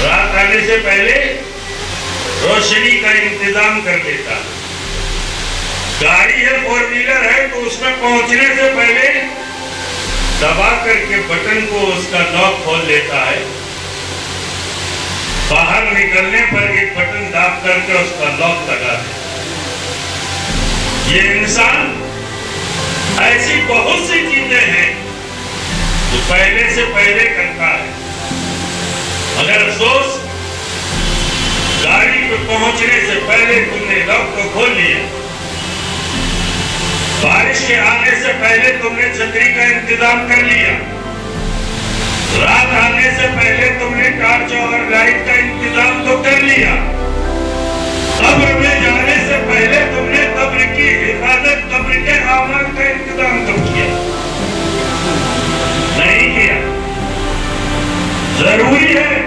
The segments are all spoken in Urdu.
رات آنے سے پہلے روشنی کا انتظام کر دیتا ہے. گاڑی ہے 4 ویلر ہے تو اس میں پہنچنے سے پہلے دبا کر کے بٹن کو اس کا لاک کھول دیتا ہے. باہر نکلنے پر ایک بٹن داب کر کے اس کا لاک لگا دیتا ہے. یہ انسان ایسی بہت سی چیزیں ہیں جو پہلے سے پہلے کرتا ہے. مگر افسوس گاڑی پہ پہنچنے سے پہلے تم نے لاک کو کھول لیا. بارش کے آنے سے پہلے تم نے چھتری کا انتظام کر لیا. رات آنے سے پہلے تم نے ٹارچ اور لائٹ کا انتظام تو کر لیا. قبر میں جانے سے پہلے تم نے قبر کی حفاظت قبر کے اعمال کا انتظام تو کیا نہیں کیا. ضروری ہے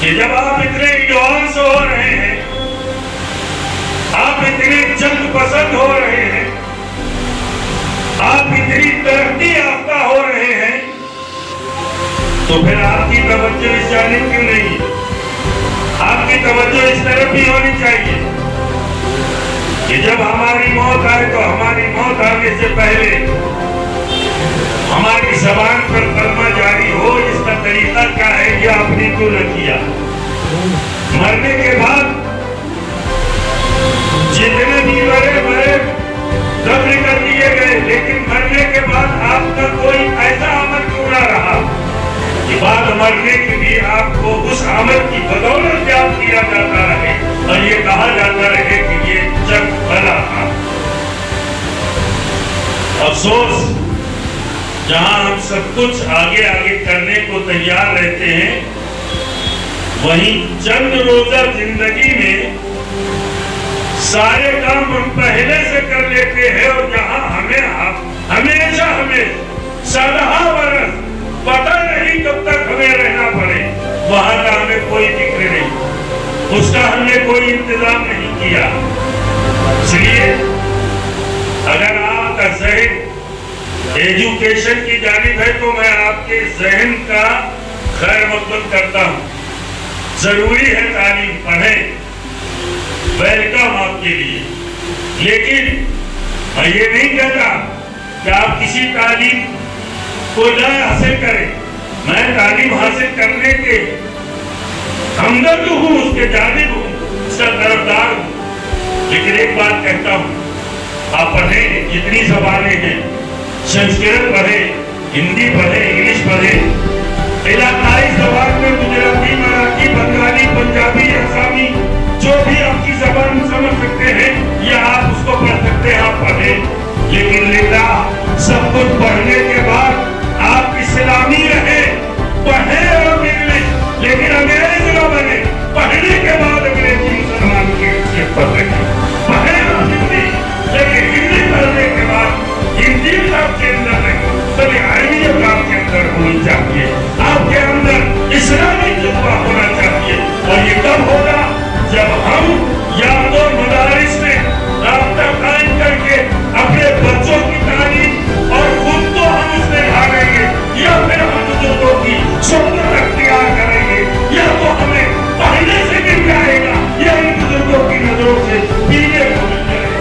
کہ جب آپ اتنے ایڈوانس ہو رہے ہیں, آپ اتنے جلد پسند ہو رہے ہیں, آپ اتنی ترقی یافتہ ہو رہے ہیں, تو پھر آپ کی توجہ اس جانب کیوں نہیں؟ آپ کی توجہ اس طرف بھی ہونی چاہیے کہ جب ہماری موت آئے تو ہماری موت آنے سے پہلے ہماری زبان پر کلمہ جاری ہو. اس کا طریقہ کیا ہے یہ آپ نے کیوں نہ کیا؟ مرنے کے بعد جتنے بھی بڑے قبر کر دیے گئے, لیکن مرنے کے بعد آپ کا کوئی ایسا عمل کیوں نہ رہا کہ بعد مرنے کے بھی آپ کو اس عمل کی بدولت یاد کیا جاتا رہے اور یہ کہا جاتا رہے کہ یہ جگ بھلا تھا. افسوس جہاں ہم سب کچھ آگے آگے کرنے کو تیار رہتے ہیں, وہیں چند روزہ زندگی میں سارے کام ہم پہلے سے کر لیتے ہیں, اور جہاں ہمیشہ ہمیں 17 برس پتہ نہیں کب تک ہمیں رہنا پڑے, وہاں کا ہمیں کوئی فکر نہیں, اس کا ہم نے کوئی انتظام نہیں کیا. اس لیے اگر آپ کا ذہن ایجوکیشن کی جانب ہے تو میں آپ کے ذہن کا خیر مقدم کرتا ہوں. ضروری ہے تعلیم پڑھیں, ویلکم آپ کے لیے, لیکن میں یہ نہیں کہتا کہ آپ کسی تعلیم کو نہ حاصل کریں. میں تعلیم حاصل کرنے کے ہمدرد ہوں, اس کے جانب ہوں, اس کا طرفدار ہوں, لیکن ایک بات کہتا ہوں, آپ پڑھیں جتنی زبانیں ہیں, سنسکرت پڑھیں, ہندی پڑھیں, انگلش پڑھیں, علاقائی زبان میں گجراتی, مراٹھی, بنگالی, پنجابی, آسامی, جو بھی آپ کی زبان سمجھ سکتے ہیں یا آپ اس کو پڑھ سکتے ہیں, آپ پڑھیں. لیکن للہ سب کچھ پڑھنے کے بعد آپ اسلامی رہیں, پڑھیں اور انگلش, لیکن انگریز نہ بنے. پڑھنے کے بعد انگریزی مسلمان کی حیثیت پر رکھیں, پڑھیں اور ہندی, لیکن ہندی پڑھنے کے بعد ہندی آپ کے اندر نہیں, بلکہ عربیت آپ کے اندر ہونی چاہیے. آپ کے اندر اسلامی جذبہ ہونا چاہیے. اور یہ کب ہوگا؟ جب ہم یا تو مدارس میں رابطہ قائم کر کے اپنے بچوں کی تعلیم اور خود تو ہم اس میں ڈھالیں گے, یا پھر ہم بزرگوں کی سنت اختیار کریں گے, یا تو ہمیں پڑھنے سے مل جائے گا یا ان بزرگوں کی نظروں سے پینے کو مل جائے گا.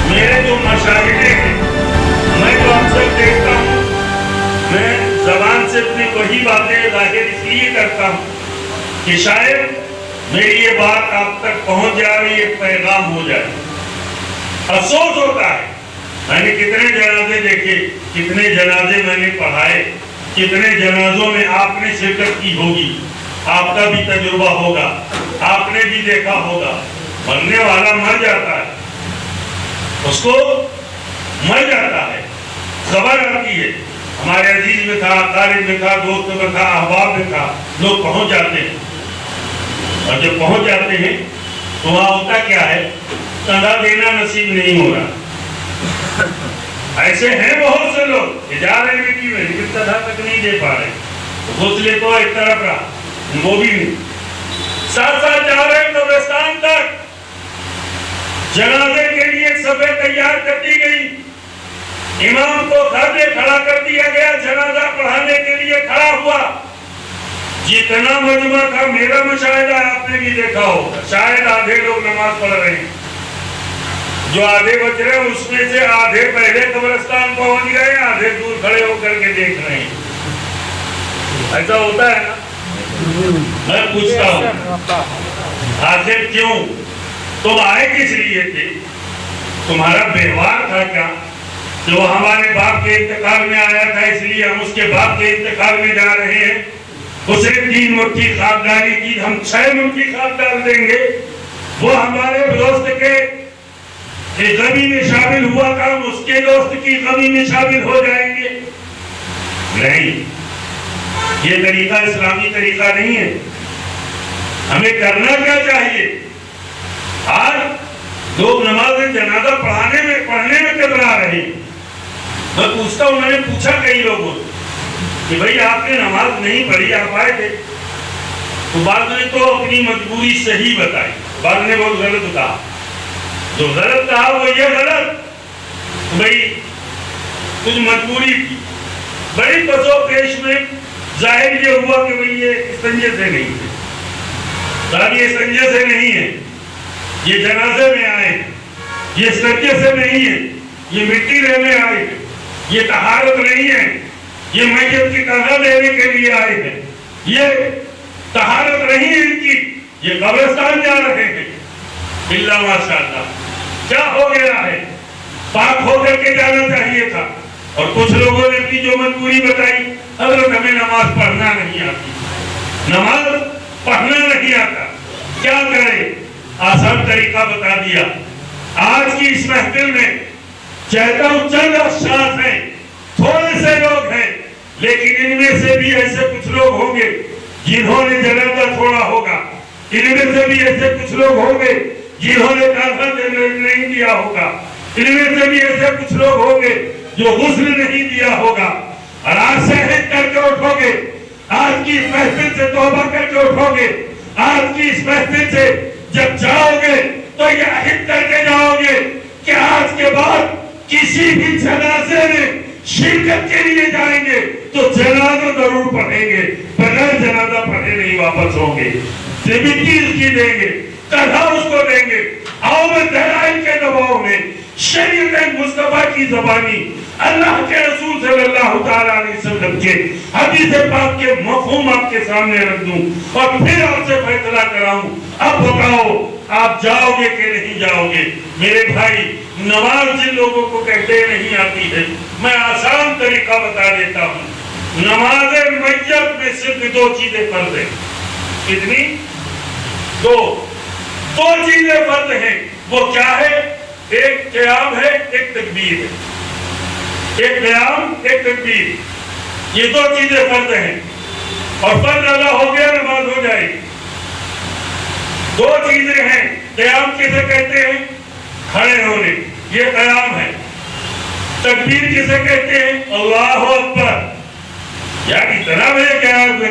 میرے جو مشاہدے ہیں, میں تو اکثر دیکھتا ہوں, میں زبان سے اپنی وہی باتیں ظاہر اس لیے کرتا ہوں کہ شاید میری یہ بات آپ تک پہنچ جائے, یہ پیغام ہو جائے. افسوس ہوتا ہے, میں نے کتنے جنازے دیکھے, کتنے جنازے میں نے پڑھائے, کتنے جنازوں میں آپ نے شرکت کی ہوگی, آپ کا بھی تجربہ ہوگا, آپ نے بھی دیکھا ہوگا. مرنے والا مر جاتا ہے, اس کو مر جاتا ہے, خبر آتی ہے, ہمارے عزیز میں تھا, قارب میں تھا, دوست میں تھا, احباب میں تھا, لوگ پہنچ جاتے ہیں. اور جب پہنچ جاتے ہیں تو وہاں ہوتا کیا ہے, چندہ دینا نصیب نہیں ہو رہا. ایسے ہیں بہت سے لوگ کہ جا رہے ہیں مٹی میں, لیکن چندہ تک نہیں دے پا رہے. غسلے تو ایک طرف رہا, وہ بھی نہیں. ساتھ ساتھ جا رہے ہیں قبرستان تک, جنازے کے لیے صفیں تیار کر دی گئی, امام کو گھر میں کھڑا کر دیا گیا، جنازہ پڑھانے کے لیے کھڑا ہوا. جتنا مجمع تھا، میرا مشاہدہ آپ نے بھی دیکھا ہوگا، شاید آدھے لوگ نماز پڑھ رہے ہیں. جو آدھے بچ رہے ہیں اس میں سے آدھے پہلے قبرستان پہنچ گئے، آدھے دور کھڑے ہو کر کے دیکھ رہے ہیں. ایسا ہوتا ہے نا؟ میں پوچھتا ہوں آخر کیوں؟ تم آئے کس لیے تھے؟ تمہارا ویوہار تھا کیا کہ وہ ہمارے باپ کے انتقال میں آیا تھا اس لیے ہم اس کے باپ کے انتقال میں جا رہے ہیں؟ اسے 3 مٹھی خاک ڈالی تھی، ہم 6 مٹھی خاک ڈال دیں گے. وہ ہمارے دوست کے غمی میں شامل ہوا تھا، ہم اس کے دوست کی غمی میں شامل ہو جائیں گے؟ نہیں، یہ طریقہ اسلامی طریقہ نہیں ہے. ہمیں کرنا کیا چاہیے؟ آج لوگ نماز جنازہ پڑھنے میں کترا رہے ہیں. میں پوچھتا ہوں، میں نے پوچھا کئی لوگوں کہ بھئی آپ نے نماز نہیں پڑھی، آپ آئے تھے؟ تو بعض نے تو اپنی مجبوری صحیح بتائی، بعض نے بہت غلط کہا. جو غلط کہا وہ یہ غلط بھئی کچھ مجبوری تھی. بڑی پس و پیش میں ظاہر یہ ہوا کہ بھئی یہ استنجے سے نہیں ہے. صاحب یہ استنجے سے نہیں ہے، یہ جنازے میں آئے ہیں. یہ استنجے سے نہیں ہے، یہ مٹی لینے آئے ہیں. یہ طہارت نہیں ہے، یہ میت کی قضا دینے کے لیے آئے ہیں. یہ طہارت نہیں ہے ان کی، یہ قبرستان جا رہے ہیں. اللہ ماشاءاللہ کیا ہو گیا ہے؟ پاک ہو کر کے جانا چاہیے تھا. اور کچھ لوگوں نے اپنی جو مجبوری بتائی، حضرت ہمیں نماز پڑھنا نہیں آتی، نماز پڑھنا نہیں آتا، کیا کرے؟ آسان طریقہ بتا دیا. آج کی اس محفل میں چاہتا ہوں چند اشخاص ہیں، تھوڑے سے لوگ ہیں، لیکن ان میں سے بھی ایسے کچھ لوگ ہوں گے جنہوں نے جنازہ چھوڑا ہوگا. ان میں سے بھی ایسے کچھ لوگ ہوں گے جنہوں نے کافر نہیں دیا ہوگا. ان میں سے بھی ایسے کچھ لوگ ہوں گے جو غسل نہیں دیا ہوگا. اور آج سے عہد کر کے اٹھو گے، آج کی اس محفل سے توبہ کر کے اٹھو گے. آج کی اس محفل سے جب جاؤ گے تو یہ عہد کر کے جاؤ گے کہ آج کے بعد کسی بھی جنازے میں شرکت کے لیے جائیں گے تو جنازہ ضرور پڑھیں گے، بغیر جنازہ پڑھے نہیں واپس ہوں گے. مٹی اس کی دیں گے، قضا اس کو دیں گے. آؤ میں دلائل کے دباؤ میں شریعت مصطفیٰ کی زبانی، اللہ کے رسول صلی اللہ تعالیٰ علیہ وسلم کے حدیث پاک کے مفہوم آپ کے سامنے رکھ دوں اور پھر آپ سے فیصلہ کراؤں. اب بتاؤ آپ جاؤ گے کہ نہیں جاؤ گے؟ میرے بھائی، نماز جن لوگوں کو کہتے نہیں آتی ہے، میں آسان طریقہ بتا دیتا ہوں. نماز میت میں صرف 2 چیزیں فرض ہیں. کتنی؟ 2 چیزیں فرض ہیں. وہ کیا ہے؟ ایک قیام ہے، ایک تکبیر ہے. ایک قیام، ایک تکبیر، یہ 2 چیزیں فرض ہیں. اور فرض ادا ہو گیا نماز ہو جائے گی. 2 چیزیں ہیں. قیام کسے کہتے ہیں؟ کھڑے ہونے، یہ قیام ہے. تکبیر کسے کہتے ہیں؟ اللہ اکبر. یار اتنا میں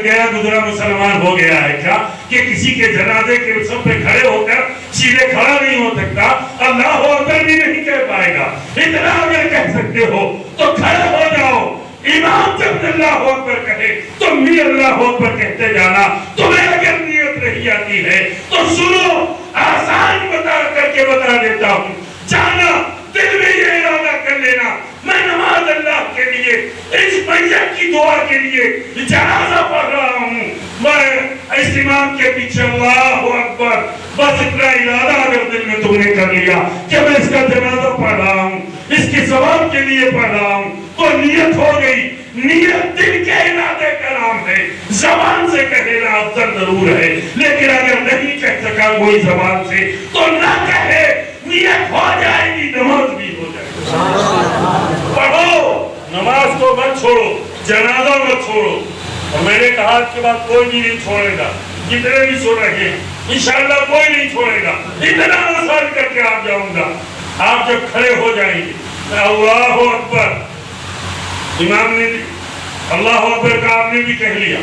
گیا گزرا مسلمان ہو گیا ہے کیا کہ کسی کے جنازے کے سب پہ کھڑے ہو کر سیدھے کھڑا نہیں ہو سکتا، اللہ اکبر بھی نہیں کہہ پائے گا. اتنا اگر کہہ سکتے ہو تو کھڑے ہو جاؤ. امام جب اللہ اکبر کہے تم بھی اللہ اکبر کہتے جانا. تمہیں اگر نیت نہیں آتی ہے تو سنو، آسان بتا دیتا ہوں. جانا دل میں یہ ارادہ کر لینا، میں نماز اللہ کے لیے، اس میت کی دعا کے لیے جنازہ پڑھ رہا ہوں. میں اس امام کے پیچھے اللہ اکبر، بس اتنا ارادہ اگر دل میں تم نے کر لیا کہ میں اس کا جنازہ پڑھ رہا ہوں، اس کی ثواب کے لیے پڑھ رہا ہوں، تو نیت ہو گئی. نیت دل کے ارادے کا نام ہے. زبان سے کہنا افضل ضرور ہے، لیکن اگر نہیں کہہ سکا کوئی زبان سے تو نہ کہے. نیت ہو جائے گی، نماز بھی ہو جائے گی. پڑھو، نماز کو مت چھوڑو، جنازہ مت چھوڑو. اور میں نے کہا اس کے بعد کوئی بھی نہیں چھوڑے گا. جتنے بھی سن رہے ہیں انشاءاللہ کوئی نہیں چھوڑے گا. اتنا آسان کر کے آپ جاؤں گا. آپ جب کھڑے ہو جائیں گے اللہ اکبر، امام نے اللہ اکبر کا آپ نے بھی کہہ لیا.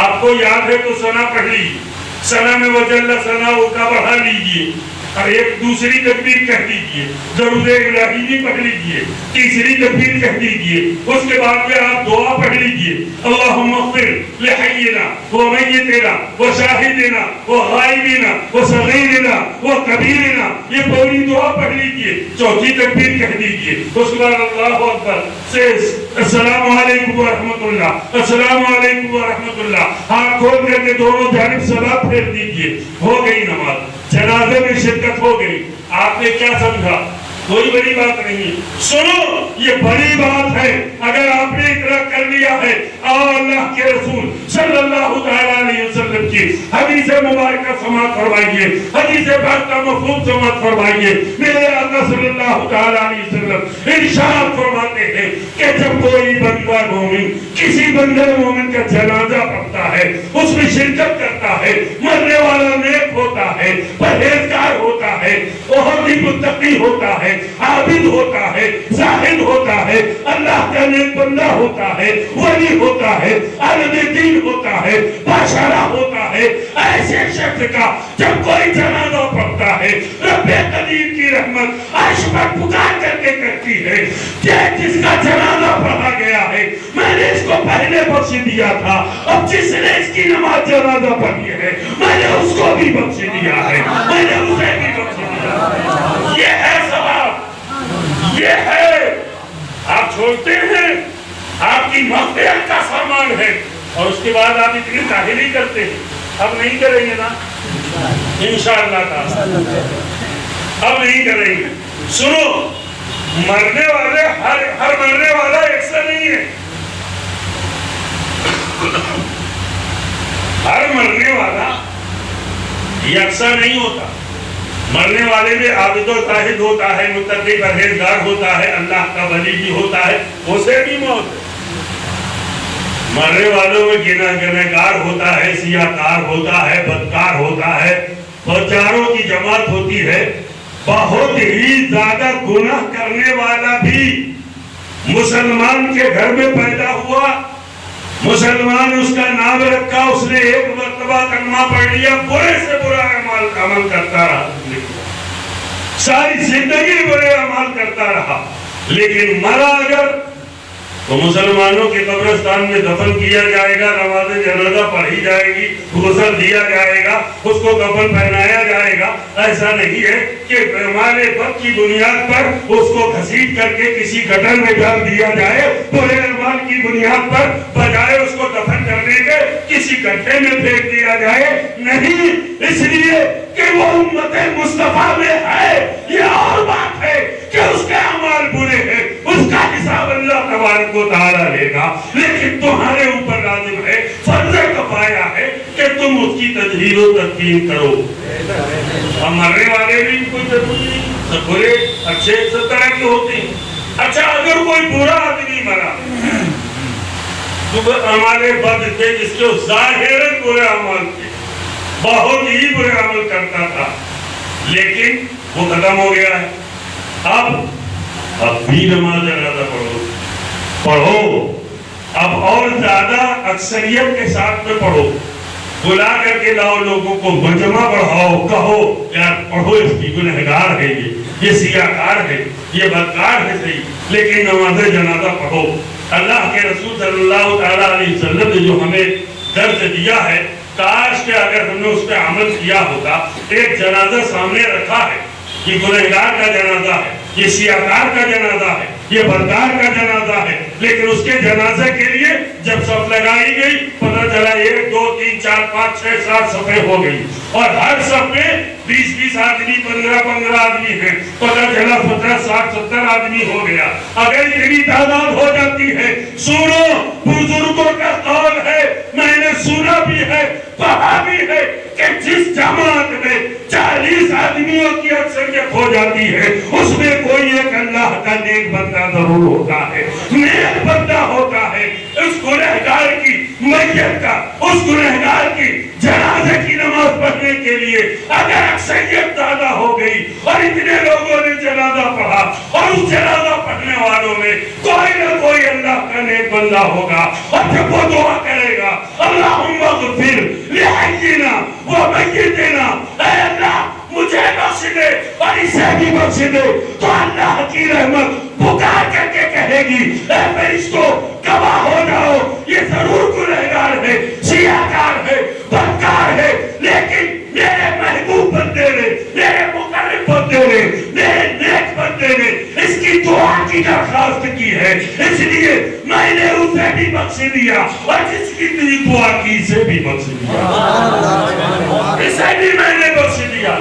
آپ کو یاد ہے تو ثنا پڑھ لیجیے. ثنا میں وجل ثنا کا بڑھا لیجیے. اور ایک دوسری تکبیر کہہ دیجئے، درود الہی بھی پڑھ لیجئے، تیسری تکبیر کہہ دیجئے، اس کے بعد میں آپ دعا پڑھ لیجئے، اللہم اغفر لحینا ومیتنا وشاہدنا وغائبنا وصغیرنا وکبیرنا، یہ پوری دعا پڑھ لیجئے، چوتھی تکبیر کہہ دیجئے، اس کے بعد اللہ اکبر سے السلام علیکم ورحمۃ اللہ، السلام علیکم ورحمۃ اللہ، ہاتھ کھول کر کے دونوں جانب سلام پھیر دیجئے، ہو گئی نماز، جنازے میں شرکت ہو گئی۔ آپ نے کیا سمجھا؟ کوئی بڑی بات نہیں، سنو یہ بڑی بات ہے۔ اگر آپ نے اتنا کر لیا ہے، اللہ کے رسول صلی اللہ تعالیٰ علیہ وسلم کی حدیث مبارکہ سماعت فرمائیے، حدیث پاک کا مفہوم سماعت فرمائیے۔ میرے آقا صلی اللہ تعالیٰ علیہ وسلم ارشاد فرماتے ہیں کہ جب کوئی بندہ مومن کسی بندے مومن کا جنازہ پڑھتا ہے، اس میں شرکت کرتا ہے، مرنے والا نیک ہوتا ہے، پرہیزگار ہوتا ہے، بہت ہی متقی ہوتا ہے، عابد ہوتا ہے، زاہد ہوتا ہے، اللہ کا نیک بندہ ہوتا ہے، ولی ہوتا ہے، عالم دین ہوتا ہے، باشارہ ہوتا ہے، ایسے شخص کا جب کوئی جنازہ پڑھتا ہے، رب قدیر کی رحمت عرش پر پکار کر کے کرتی ہے کہ جس کا جنازہ پڑھا گیا ہے میں نے اس کو پہلے بخش دیا تھا، اب جس نے اس کی نماز جنازہ پڑھی ہے میں نے اس کو بھی بخش دیا ہے، میں نے اسے بھی بخش دیا ہے۔ یہ ہے ثواب، یہ ہے آپ چھوڑتے ہیں، آپ کی مغفرت کا سامان ہے، اور اس کے بعد آپ اتنی کاہلی کرتے ہیں۔ اب نہیں کریں گے نا انشاءاللہ تعالی، اب نہیں کریں گے۔ سنو، مرنے والے ہر مرنے والا ایک سا نہیں ہے، ہر مرنے والا یکساں نہیں ہوتا۔ مرنے والے میں عابد و زاہد ہوتا ہے، متقی پرہیزگار ہوتا ہے، اللہ کا ولی بھی ہوتا ہے، اسے بھی موت ہے۔ مرنے والوں میں گنہگار ہوتا ہے، سیاہکار ہوتا ہے، بدکار ہوتا ہے، اور چاروں کی جماعت ہوتی ہے۔ بہت ہی زیادہ گناہ کرنے والا بھی مسلمان کے گھر میں پیدا ہوا، مسلمان اس کا نام رکھا، اس نے ایک مرتبہ کلمہ پڑھ لیا، برے سے برا عمل کرتا رہا، ساری زندگی برے عمل کرتا رہا، لیکن مرا اگر تو مسلمانوں کے قبرستان میں دفن کیا جائے گا، نماز جنازہ پڑھی جائے گی، غسل دیا جائے گا، اس کو کفن پہنایا جائے گا۔ ایسا نہیں ہے کہ ہمارے بد کی بنیاد پر اس کو گھسیٹ کر کے کسی گٹر میں ڈال دیا جائے، برے اعمال کی بنیاد پر بجائے اس کو دفن کرنے کے کسی گڈھے میں پھینک دیا جائے، نہیں، اس لیے کہ وہ امت مصطفیٰ میں ہے۔ یہ اور بات ہے کہ اس کے اعمال برے ہیں، اس کا حساب اللہ تبارک و تعالیٰ لے گا، لیکن تمہارے اوپر لازم ہے، فرض کفایہ ہے کہ تم اس کی تجہیز و تدفین کرو۔ ہم مرنے والے بھی کوئی ضروری نہیں، سب برے اچھے سب طرح کے ہوتے ہیں۔ اچھا، اگر کوئی برا آدمی مرا تو ہمارے بد تھے، جس کے ظاہراً برے عمل تھے، بہت ہی برے عمل کرتا تھا، لیکن وہ ختم ہو گیا ہے۔ اب بھی نماز جنازہ پڑھو، اب اور زیادہ اکثریت کے ساتھ میں پڑھو، بلا کر کے لاؤ لوگوں کو، مجمع بڑھاؤ، کہو یار پڑھو، اس کی گنہگار ہے، یہ سیاہکار ہے، یہ بدکار ہے، صحیح، لیکن نماز جنازہ پڑھو۔ اللہ کے رسول صلی اللہ تعالیٰ علیہ وسلم نے جو ہمیں درس دیا ہے، کاش کہ اگر ہم نے اس پہ عمل کیا ہوتا۔ ایک جنازہ سامنے رکھا ہے، یہ گنہگار کا جنازہ ہے، یہ سیاہکار کا جنازہ ہے، یہ بدکار کا جنازہ ہے، لیکن اس کے جنازے کے لیے جب صف لگائی گئی، پتہ چلا 1 2 3 4 5 6 7 صفیں ہو گئی، اور ہر صف میں 20 آدمی، 15 آدمی ہیں، پتہ چلا 50 60 70 آدمی ہو گیا۔ اگر اتنی تعداد ہو جاتی ہے، سنو، بزرگوں کا قول ہے، میں نے سنا بھی ہے، پڑھا بھی ہے کہ جس جماعت میں 40 آدمیوں کی اکثریت ہو جاتی ہے، اس میں کوئی ایک اللہ کا نیک بندہ ضرور ہوتا ہے، نیک بندہ ہوتا ہے۔ اس گنہگار کی میت کا، اس گنہگار کی جنازے کی نماز پڑھنے کے لیے اگر اکثریت زیادہ ہو گئی اور اتنے لوگوں نے جنازہ پڑھا، اور اس جنازہ پڑھنے والوں میں کوئی نہ کوئی اللہ کا نیک بندہ ہوگا، اور جب وہ دعا کرے گا اللہم اغفر لحینا ومیتنا، اے اللہ مجھے بخش دے زندگی بخش دے تو اللہ کی رحمت پکار کر کے کہے گی اے فرشتوں گواہ ہو جاؤ یہ ضرور گنہگار ہے سیاہکار ہے بدکار ہے لیکن میرے محبوب بندے نے میرے مقرب بندے نے میرے نیک بندے نے اس کی دعا کی درخواست کی ہے اس لیے میں نے اسے بھی بخش دیا اور جس کی بھی دعا کی اسے بھی بخش دیا اسے بھی میں نے بخش دیا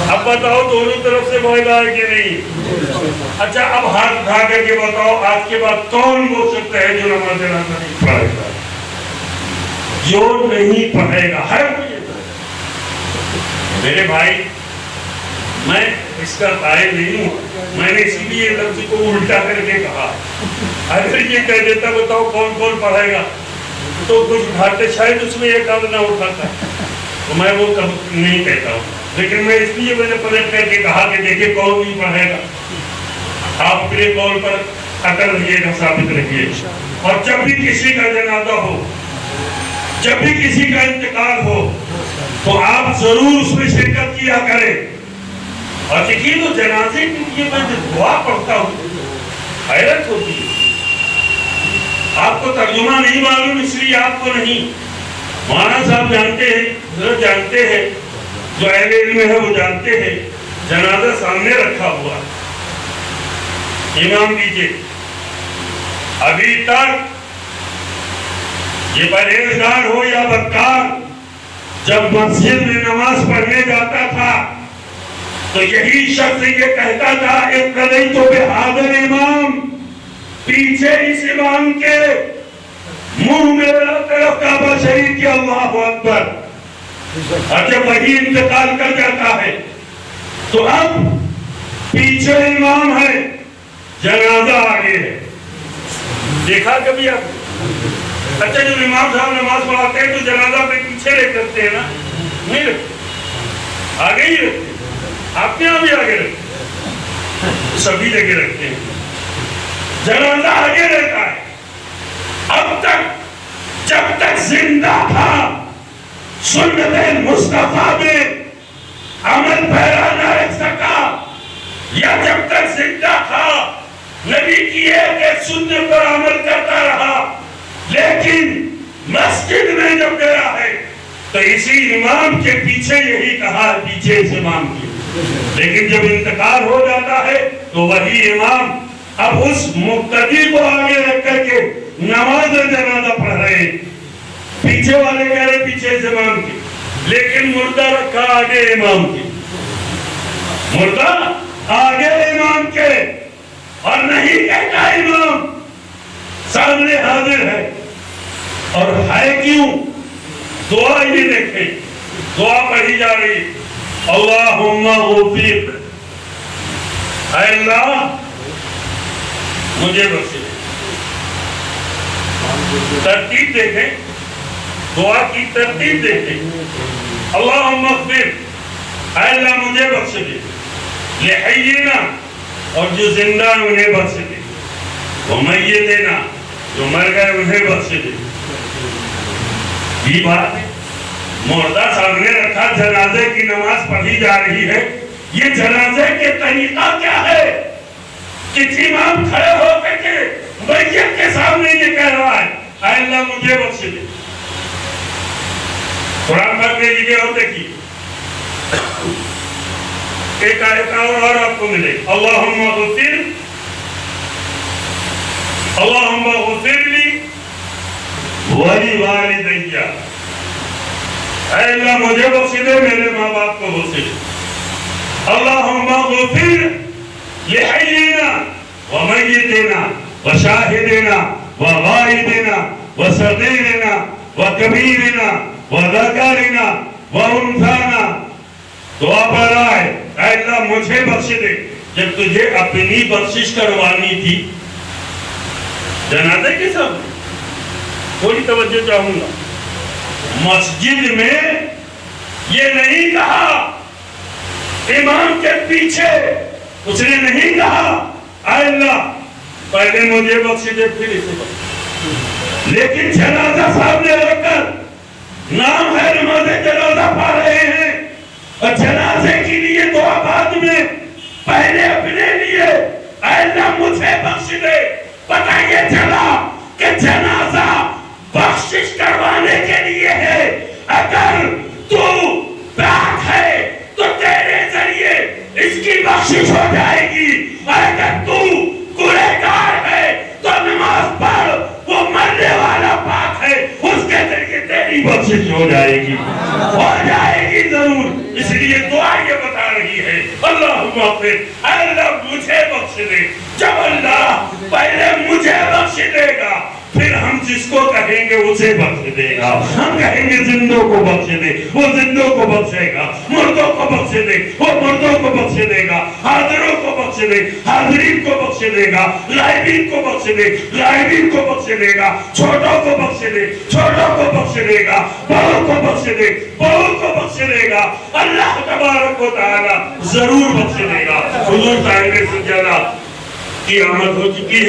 اب بتاؤ دونوں طرف سے فائدہ ہے کہ نہیں اچھا اب ہاتھ اٹھا کر کے بتاؤ آج کے بعد کون بول سکتا ہے جو نماز جنازہ نہیں پڑھے گا جو نہیں پڑھے گا ہر کوئی میرے بھائی میں اس کا قائل نہیں ہوں میں نے اسی لیے لفظ کو الٹا کر کے کہا اگر یہ کہہ دیتا بتاؤ کون کون پڑھے گا تو کچھ اٹھاتے شاید اس میں ایک آدھ نہ اٹھاتا تو میں وہ نہیں کہتا ہوں لیکن میں اس لیے میں نے پلٹ کر کے کہا کہ دیکھیں کون نہیں پڑھے گا آپ اپنے قول پر اٹل رہیے گا ثابت رہیے اور جب بھی کسی کا جنازہ ہو جب بھی کسی کا انتقال ہو تو آپ ضرور اس میں شرکت کیا کریں اور دیکھیے تو جنازے کے لیے میں جب دعا پڑھتا ہوں حیرت ہوتی ہے آپ کو ترجمہ نہیں معلوم اس لیے آپ کو نہیں مولانا صاحب جانتے ہیں حضرت جانتے ہیں جو اہل علم ہے وہ جانتے ہیں جنازہ سامنے رکھا ہوا امام دیجئے ابھی تک یہ پرہیزگار ہو یا بدکار جب مسجد میں نماز پڑھنے جاتا تھا تو یہی شخص یہ کہتا تھا اقتدیت بہذا الامام پیچھے اس امام کے منہ میں طرف کعبہ شریف کے اللہ اکبر اور جب وہی انتقال کر جاتا ہے تو اب پیچھے امام ہے جنازہ آگے ہے دیکھا کبھی آپ اچھا جو امام صاحب نماز پڑھاتے ہیں تو جنازہ پہ پیچھے رکھ سکتے ہیں نا نہیں رکھتے آگے ہی رکھتے آپ کے یہاں بھی آگے رکھتے سبھی جگہ رکھتے ہیں جنازہ آگے رہتا ہے اب تک جب تک زندہ تھا سنت مصطفیٰ میں عمل پیرا نہ رکھ سکا یا جب تک زندہ تھا نبی کی ایک سنت پر عمل کرتا رہا لیکن مسجد میں جب گیا ہے تو اسی امام کے پیچھے یہی کہا پیچھے اس امام کی لیکن جب انتقال ہو جاتا ہے تو وہی امام اب اس مقتدی کو آگے رکھ کر کے نماز جنازہ پڑھ رہے ہیں پیچھے والے کہہ رہے پیچھے اس امام کی لیکن مردہ رکھا آگے امام کی مردہ آگے امام کے اور نہیں کہتا امام سامنے حاضر ہے اور ہے کیوں دعا ہی دیکھیں دعا پڑھی جا رہی اللہم غفر اے اللہ مجھے بخش دے ترتیب دیکھیں دعا کی ترتیب دیکھیں اللہم اغفر اے اللہ مجھے بخش دے لحینا اور جو زندہ انہیں بخش دے ومیتنا جو مر گئے انہیں بخش دے یہ بات ہے مردہ سامنے رکھا جنازے کی نماز پڑھی جا رہی ہے یہ جنازے کے طریقہ کیا ہے کہ امام کھڑے ہو کر کے میت کے سامنے یہ کہہ رہا ہے اے اللہ مجھے بخش دے قرآن پاک میں لکھے اور دیکھیے ایک آیت اور آپ کو ملے اللہم غفر لی ولی والدیہ اے اللہ مجھے بخش دے میرے ماں باپ کو بخش دے اللہم غفر لحینا ومیتنا وشاہدنا وغائبنا وصغیرنا وکبیرنا وذکرنا وانثانا دعا پڑھ رہا ہے اے اللہ مجھے بخش دے جب تجھے اپنی بخشش کروانی تھی جنازے کے سامنے تھوڑی توجہ چاہوں گا مسجد میں یہ نہیں کہا امام کے پیچھے اس نے نہیں کہا اے اللہ پہلے مجھے بخش دے پھر اسے بخش لیکن جنازہ سامنے رکھ کر نام ہے نماز جنازہ پڑھ رہے ہیں اور جنازے کے لیے دعا بعد پہلے اپنے لیے اے اللہ مجھے بخش دے. پتہ یہ چلا کہ جنازہ بخشش کروانے کے لیے ہے. اگر تو پاک ہے تو تیرے ذریعے اس کی بخشش ہو جائے گی. اگر تو گنہگار ہے تو نماز پڑھ, وہ مرنے والا پاک ہے, اس کے ذریعے تیری بخشش ہو جائے گی. ہو جائے گی ضرور. اس لیے دعا یہ بتا رہی ہے اللہم اغفر, اے اللہ مجھے بخش دے. جب اللہ پہلے مجھے بخش دے گا پھر ہم جس کو کہیں گے اسے بخش دے گا. ہم کہیں گے زندوں کو بخش دے, وہ زندوں کو بخشے گا. مردوں کو بخش دے, وہ مردوں کو بخش دے گا. حاضروں کو بخش دے, حاضرین کو بخش دے گا. غائبین کو بخش دے, غائبین کو بخش دے گا. چھوٹوں کو بخش دے, چھوٹوں کو بخش دے گا. بڑوں کو بخش دے, بڑوں کو بخش دے گا. اللہ تبارک و تعالی ضرور بخش دے گا. حضور صاحب سجادہ کی آمد ہو چکی ہے.